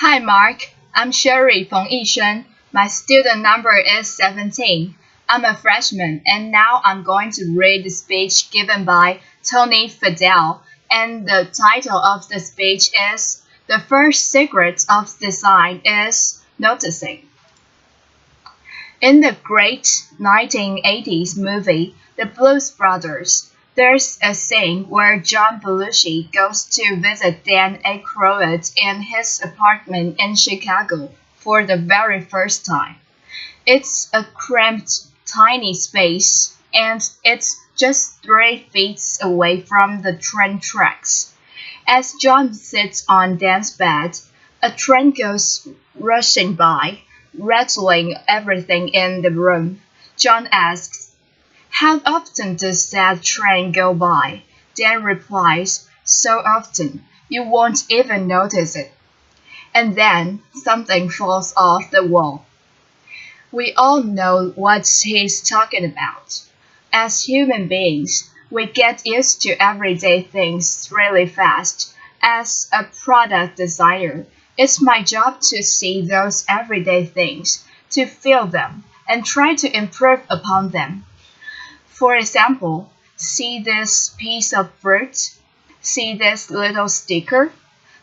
Hi Mark, I'm Sherry from Yishen. My student number is 17. I'm a freshman and now I'm going to read the speech given by Tony Fadell, and the title of the speech is The First Secret of Design is Noticing. In the great 1980s movie The Blues Brothers, there's a scene where John Belushi goes to visit Dan Aykroyd in his apartment in Chicago for the very first time. It's a cramped, tiny space, and it's just 3 feet away from the train tracks. As John sits on Dan's bed, a train goes rushing by, rattling everything in the room. John asks, "How often does that train go by?" Dan replies, "So often, you won't even notice it." And then something falls off the wall. We all know what he's talking about. As human beings, we get used to everyday things really fast. As a product designer, it's my job to see those everyday things, to feel them, and try to improve upon them. For example, see this piece of fruit? See this little sticker?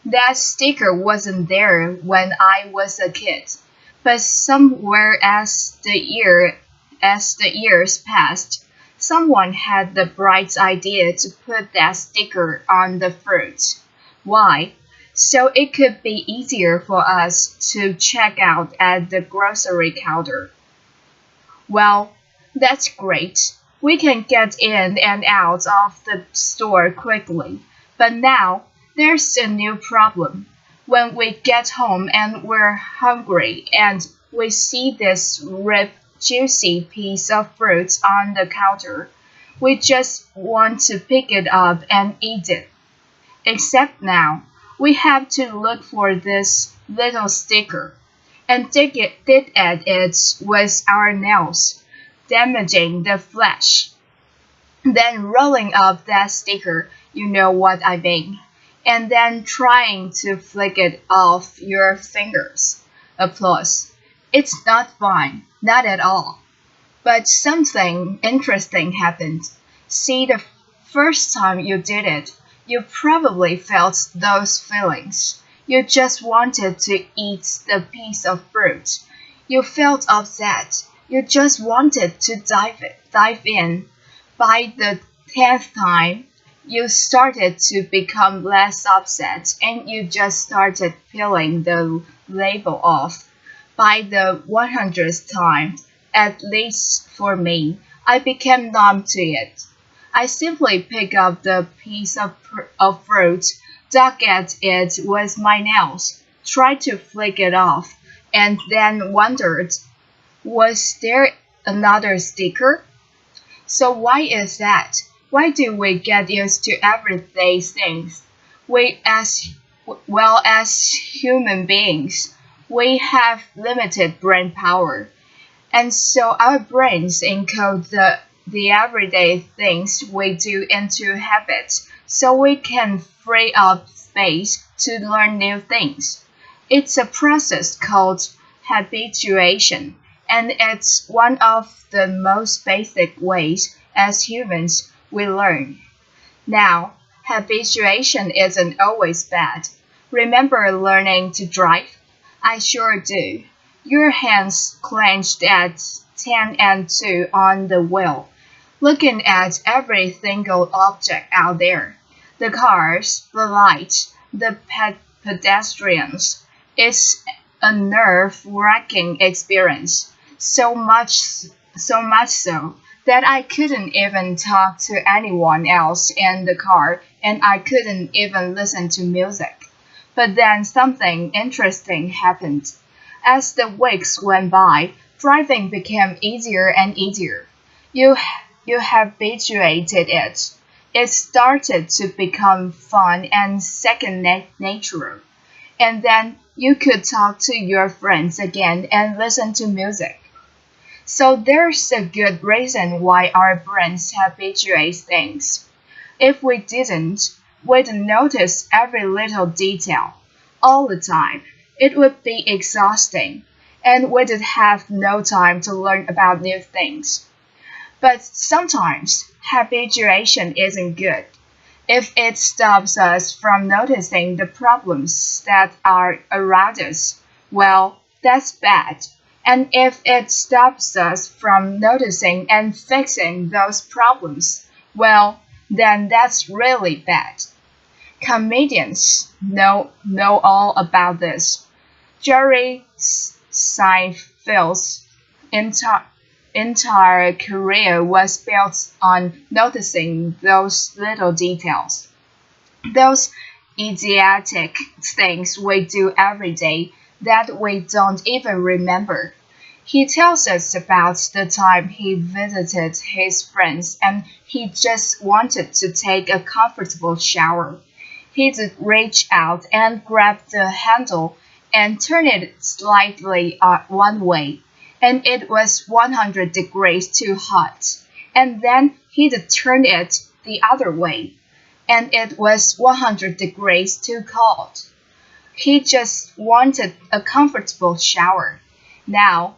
That sticker wasn't there when I was a kid, but somewhere as the years passed, someone had the bright idea to put that sticker on the fruit. Why? So it could be easier for us to check out at the grocery counter. Well, that's great. We can get in and out of the store quickly. But now, there's a new problem. When we get home and we're hungry and we see this ripe, juicy piece of fruit on the counter, we just want to pick it up and eat it. Except now, we have to look for this little sticker and dig at it with our nails, damaging the flesh. Then rolling up that sticker, you know what I mean, and then trying to flick it off your fingers. Applause. It's not fun, not at all. But something interesting happened. See, the first time you did it, you probably felt those feelings. You just wanted to eat the piece of fruit. You felt upset. You just wanted to dive in. By the 10th time, you started to become less upset and you just started peeling the label off. By the 100th time, at least for me, I became numb to it. I simply pick up the piece of fruit, dug at it with my nails, tried to flick it off, and then wondered, was there another sticker? So why is that? Why do we get used to everyday things? We as human beings, we have limited brain power. And so our brains encode the everyday things we do into habits so we can free up space to learn new things. It's a process called habituation, and it's one of the most basic ways as humans we learn. Now, habituation isn't always bad. Remember learning to drive? I sure do. Your hands clenched at 10 and 2 on the wheel, looking at every single object out there. The cars, the lights, the pedestrians. It's a nerve-wracking experience. So much so that I couldn't even talk to anyone else in the car and I couldn't even listen to music. But then something interesting happened. As the weeks went by, driving became easier and easier. You, you habituated it. It started to become fun and second nature. And then you could talk to your friends again and listen to music. So there's a good reason why our brains habituate things. If we didn't, we'd notice every little detail all the time. It would be exhausting, and we would have no time to learn about new things. But sometimes habituation isn't good. If it stops us from noticing the problems that are around us, well, that's bad. And if it stops us from noticing and fixing those problems, well, then that's really bad. Comedians know all about this. Jerry Seinfeld's entire entire career was built on noticing those little details, those idiotic things we do every day that we don't even remember. He tells us about the time he visited his friends and he just wanted to take a comfortable shower. He'd reach out and grab the handle and turn it slightly one way, and it was 100 degrees too hot. And then he'd turn it the other way, and it was 100 degrees too cold. He just wanted a comfortable shower. Now,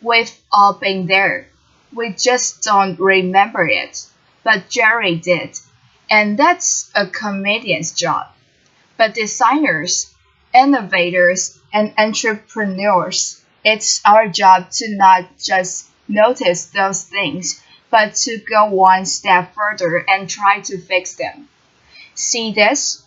we've all been there. We just don't remember it. But Jerry did. And that's a comedian's job. But designers, innovators, and entrepreneurs, it's our job to not just notice those things, but to go one step further and try to fix them. See this?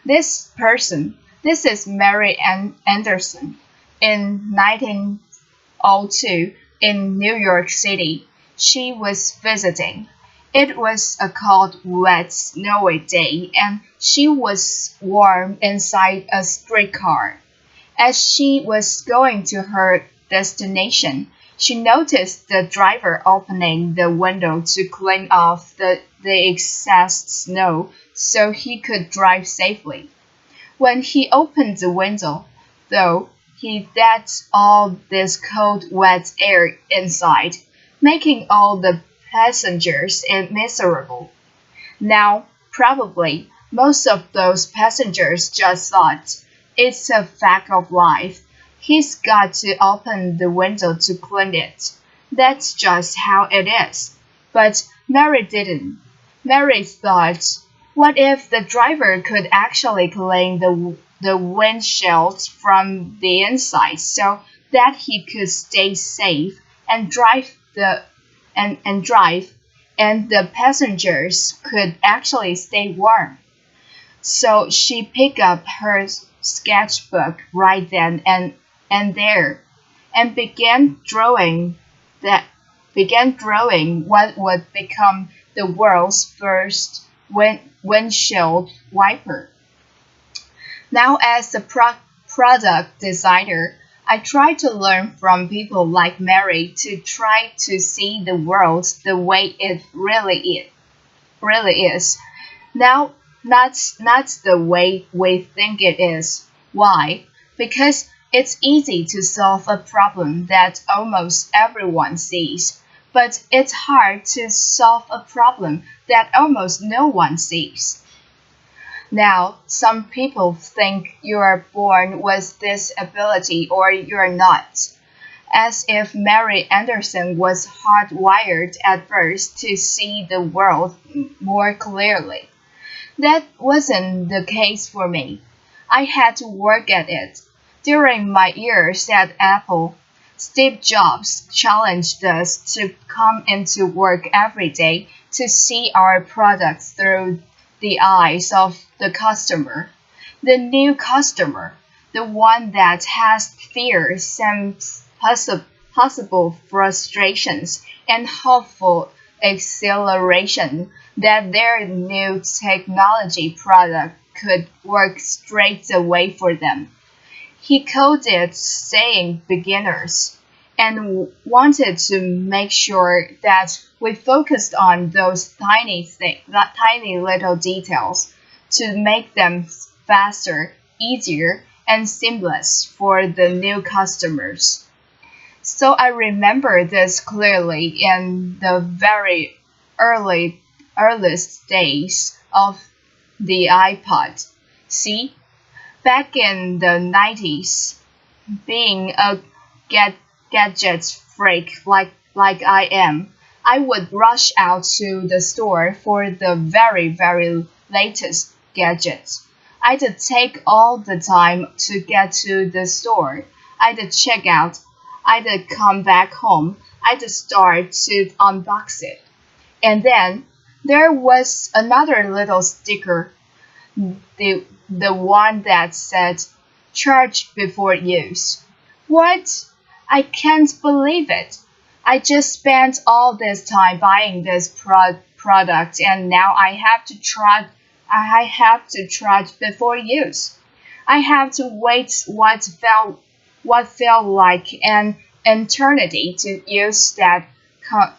This person, this is Mary Ann Anderson in 1902 in New York City. She was visiting. It was a cold, wet, snowy day, and she was warm inside a streetcar. As she was going to her destination, she noticed the driver opening the window to clean off the excess snow so he could drive safely. When he opened the window, though, he let all this cold, wet air inside, making all the passengers miserable. Now, probably, most of those passengers just thought, it's a fact of life. He's got to open the window to clean it. That's just how it is. But Mary didn't. Mary thought, what if the driver could actually clean the windshield from the inside so that he could stay safe and drive and the passengers could actually stay warm. So she picked up her sketchbook right then and there and began drawing what would become the world's first windshield wiper. Now, as a product designer, I try to learn from people like Mary to try to see the world the way it really is. Now, not the way we think it is. Why? Because it's easy to solve a problem that almost everyone sees, but it's hard to solve a problem that almost no one sees. Now, some people think you're born with this ability or you're not, as if Mary Anderson was hardwired at birth to see the world more clearly. That wasn't the case for me. I had to work at it. During my years at Apple, Steve Jobs challenged us to come into work every day to see our products through the eyes of the customer, the new customer, the one that has fears and possible frustrations and hopeful exhilaration that their new technology product could work straight away for them. He coded saying beginners and wanted to make sure that we focused on those tiny little details to make them faster, easier, and seamless for the new customers. So I remember this clearly in the very earliest days of the iPod. See, back in the 90s, being a get gadget freak like I am, I would rush out to the store for the very latest gadgets. I'd take all the time to get to the store. I'd check out. I'd come back home. I'd start to unbox it. And then there was another little sticker, the one that said charge before use. What? I can't believe it. I just spent all this time buying this product and now I have to charge before use. I have to wait what felt like an eternity to use that co-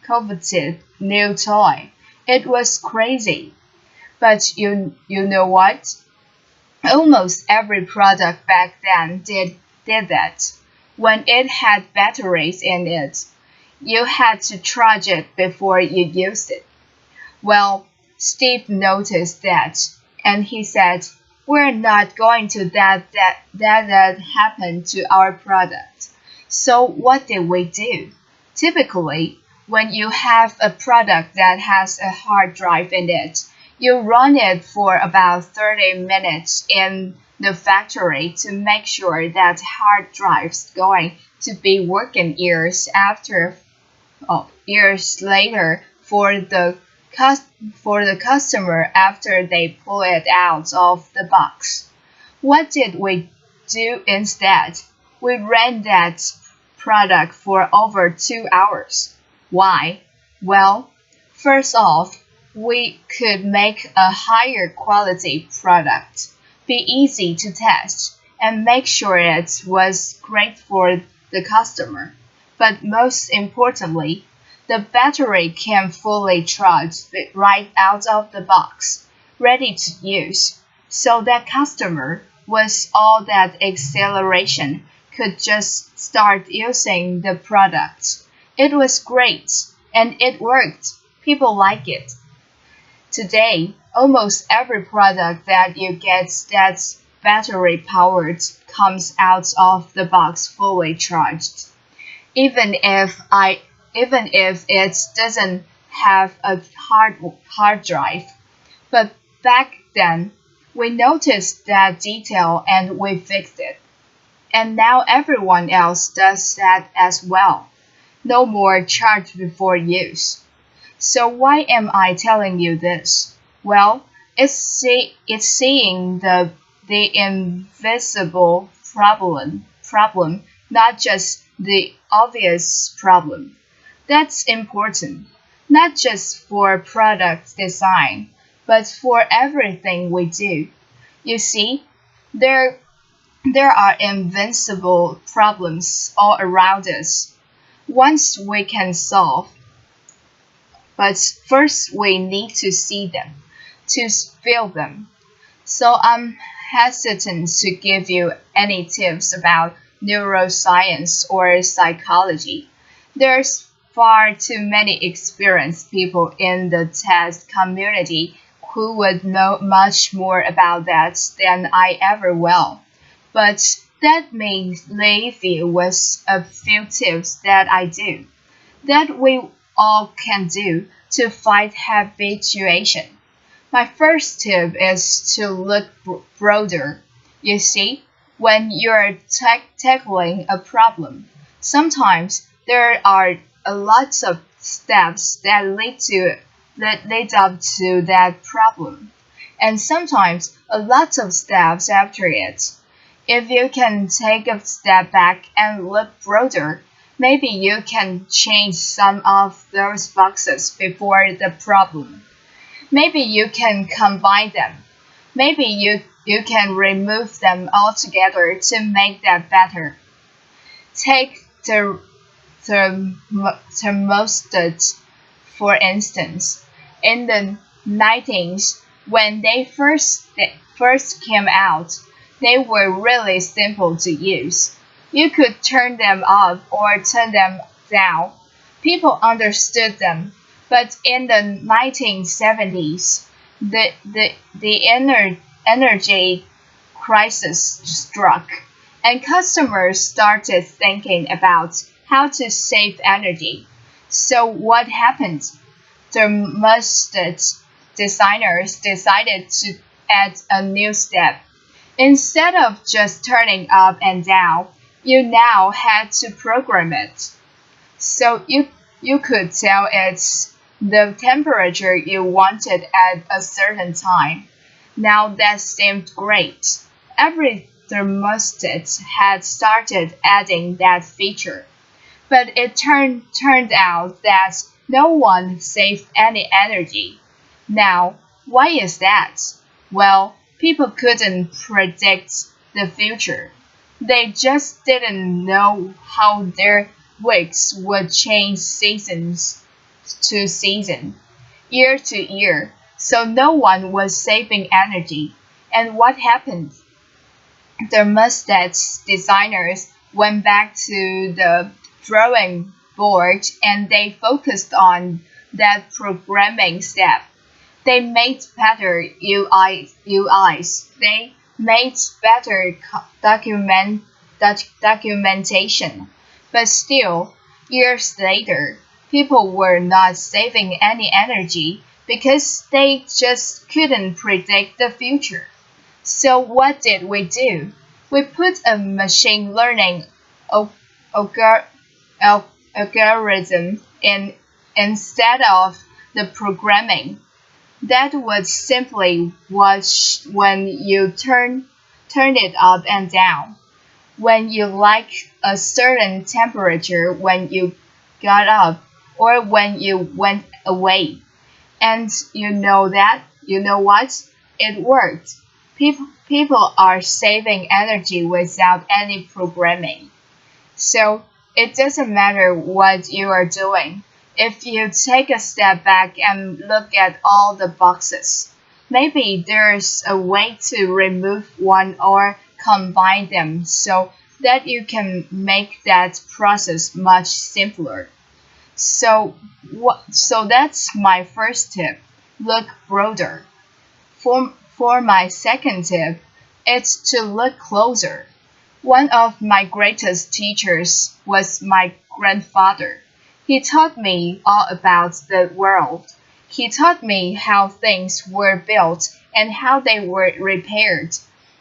coveted new toy. It was crazy. But you know what? Almost every product back then did that. When it had batteries in it, you had to charge it before you used it. Well, Steve noticed that, and he said, "We're not going to that happen to our product." So what did we do? Typically, when you have a product that has a hard drive in it, you run it for about 30 minutes in the factory to make sure that hard drive's going to be working years later for the customer after they pull it out of the box. What did we do instead? We ran that product for over 2 hours. Why? Well, first off, we could make a higher quality product, be easy to test, and make sure it was great for the customer. But most importantly, the battery came fully charged right out of the box, ready to use, so that customer, with all that acceleration, could just start using the product. It was great, and it worked. People like it. Today, almost every product that you get that's battery powered comes out of the box fully charged. Even if I even if it doesn't have a hard drive. But back then, we noticed that detail and we fixed it. And now everyone else does that as well. No more charge before use. So why am I telling you this? Well, it's seeing the invisible problem, not just the obvious problem. That's important, not just for product design, but for everything we do. You see, there there are invincible problems all around us. Ones we can solve, but first we need to see them, to feel them. So I'm hesitant to give you any tips about neuroscience or psychology. There's far too many experienced people in the test community who would know much more about that than I ever will. But that may leave you with a few tips that I do, that we all can do to fight habituation. My first tip is to look broader. You see, when you're tackling a problem, sometimes there are a lot of steps that lead up to that problem, and sometimes a lot of steps after it. If you can take a step back and look broader, maybe you can change some of those boxes before the problem. Maybe you can combine them. Maybe you can remove them altogether to make that better. Take thermostat, for instance. In the 90s, when they first came out, they were really simple to use. You could turn them up or turn them down. People understood them. But in the 1970s, the energy crisis struck, and customers started thinking about how to save energy. So what happened? Thermostat designers decided to add a new step. Instead of just turning up and down, you now had to program it. So you could tell it's the temperature you wanted at a certain time. Now that seemed great. Every thermostat had started adding that feature. But it turned out that no one saved any energy. Now, why is that? Well, people couldn't predict the future. They just didn't know how their weeks would change seasons to season, year to year. So no one was saving energy. And what happened? Thermostat designers went back to the drawing board and they focused on that programming step. They made better UIs. They made better documentation. But still, years later, people were not saving any energy because they just couldn't predict the future. So what did we do? We put a machine learning algor- algorithm in instead of the programming. That would simply watch when you turn it up and down, when you like a certain temperature when you got up or when you went away. And you know what? It worked. People are saving energy without any programming. So it doesn't matter what you are doing. If you take a step back and look at all the boxes, maybe there's a way to remove one or combine them so that you can make that process much simpler. So that's my first tip. Look broader. For my second tip, it's to look closer. One of my greatest teachers was my grandfather. He taught me all about the world. He taught me how things were built and how they were repaired,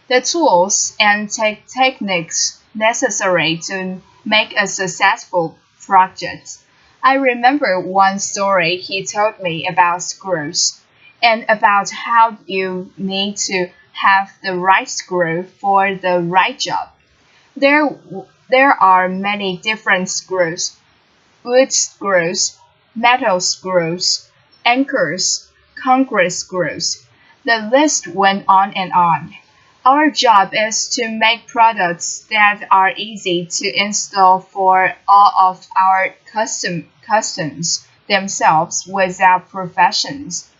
the tools and techniques necessary to make a successful project. I remember one story he told me about screws and about how you need to have the right screw for the right job. There, there are many different screws: wood screws, metal screws, anchors, concrete screws. The list went on and on. Our job is to make products that are easy to install for all of our customers themselves without professionals.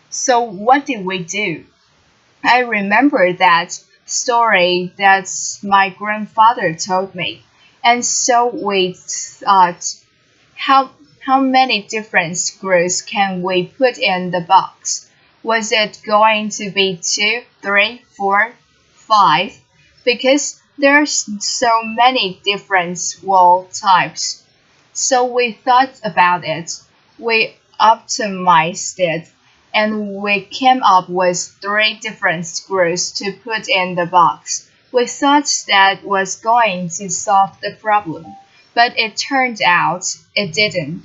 So what did we do? I remember that story that my grandfather told me. And so we thought, how, how many different screws can we put in the box? Was it going to be two, three, four, five? Because there's so many different wall types. So we thought about it. We optimized it and we came up with three different screws to put in the box. We thought that was going to solve the problem, but it turned out it didn't.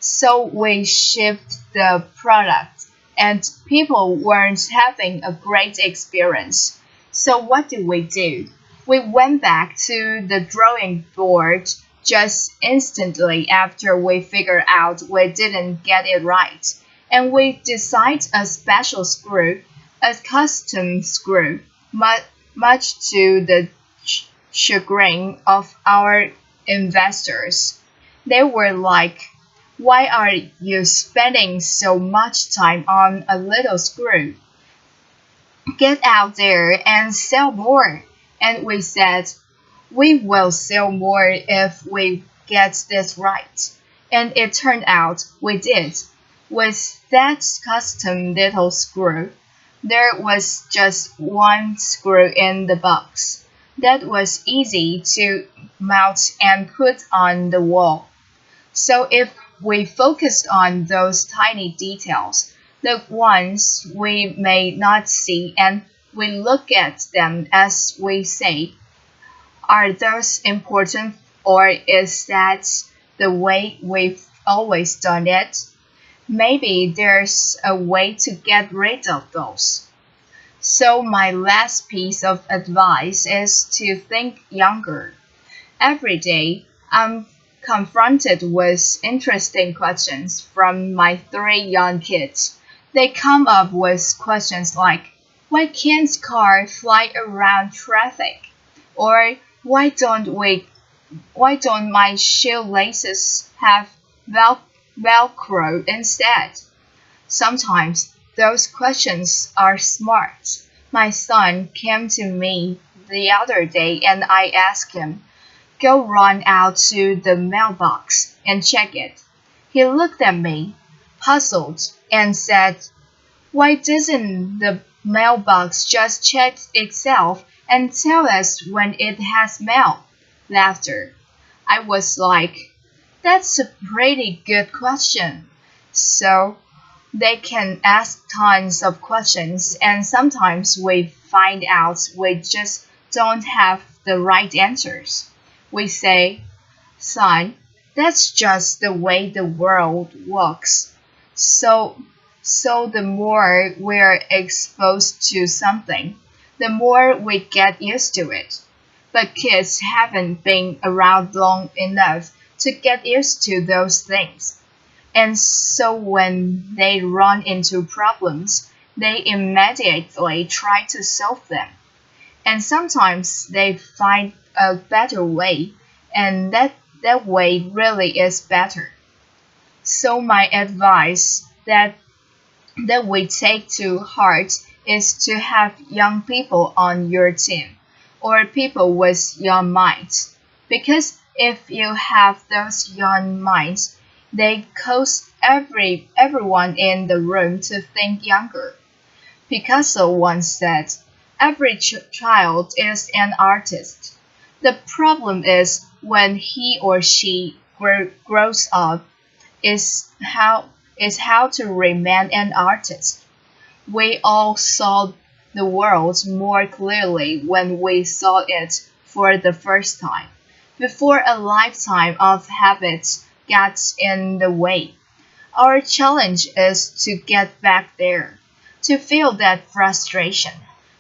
So we shipped the product, and people weren't having a great experience. So what did we do? We went back to the drawing board just instantly after we figured out we didn't get it right. And we designed a special screw, a custom screw, much to the chagrin of our investors. They were like, "Why are you spending so much time on a little screw? Get out there and sell more." And we said, "We will sell more if we get this right." And it turned out we did. With that custom little screw, There was just one screw in the box. That was easy to mount and put on the wall. So if we focus on those tiny details, the ones we may not see, and we look at them as we say, are those important, or is that the way we've always done it? Maybe there's a way to get rid of those. So my last piece of advice is to think younger. Every day, I'm confronted with interesting questions from my three young kids. They come up with questions like, why can't cars fly around traffic? Or why don't my shoelaces have Velcro instead? Sometimes those questions are smart. My son came to me the other day and I asked him, go run out to the mailbox and check it. He looked at me, puzzled, and said, why doesn't the mailbox just check itself and tell us when it has mail? Laughter. I was like, that's a pretty good question. So they can ask tons of questions, and sometimes we find out we just don't have the right answers. We say, son, that's just the way the world works. So, so the more we're exposed to something, the more we get used to it. But kids haven't been around long enough to get used to those things. And so when they run into problems, they immediately try to solve them. And sometimes they find a better way, and that way really is better. So my advice that we take to heart is to have young people on your team, or people with young minds. Because if you have those young minds, they cause everyone in the room to think younger. Picasso once said, every child is an artist. The problem is when he or she grows up is how to remain an artist. We all saw the world more clearly when we saw it for the first time, before a lifetime of habits gets in the way. Our challenge is to get back there, to feel that frustration,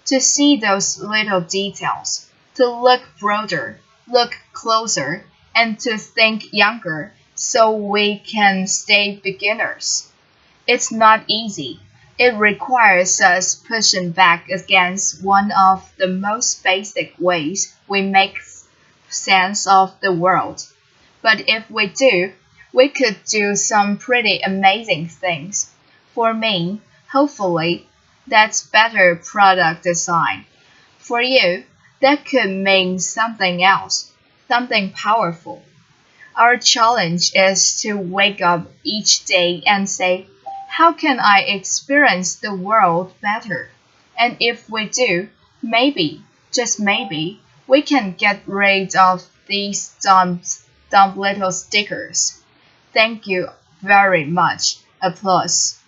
to see those little details, to look broader, look closer, and to think younger so we can stay beginners. It's not easy. It requires us pushing back against one of the most basic ways we make sense of the world. But if we do, we could do some pretty amazing things. For me, hopefully, that's better product design. For you, that could mean something else, something powerful. Our challenge is to wake up each day and say, how can I experience the world better? And if we do, maybe, just maybe, we can get rid of these dumb little stickers. Thank you very much. Applause.